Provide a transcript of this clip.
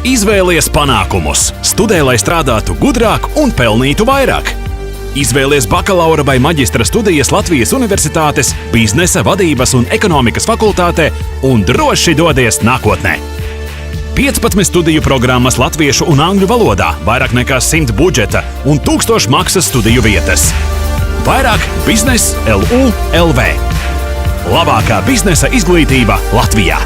Izvēlies panākumus, studē, lai strādātu gudrāk un pelnītu vairāk. Izvēlies bakalaura vai maģistra studijas Latvijas Universitātes biznesa, vadības un ekonomikas fakultātē un droši dodies nākotnē. 15 studiju programmas latviešu un angļu valodā, vairāk nekā 100 budžeta un 1000 maksas studiju vietas. Vairāk Biznes LU LV. Labākā biznesa izglītība Latvijā.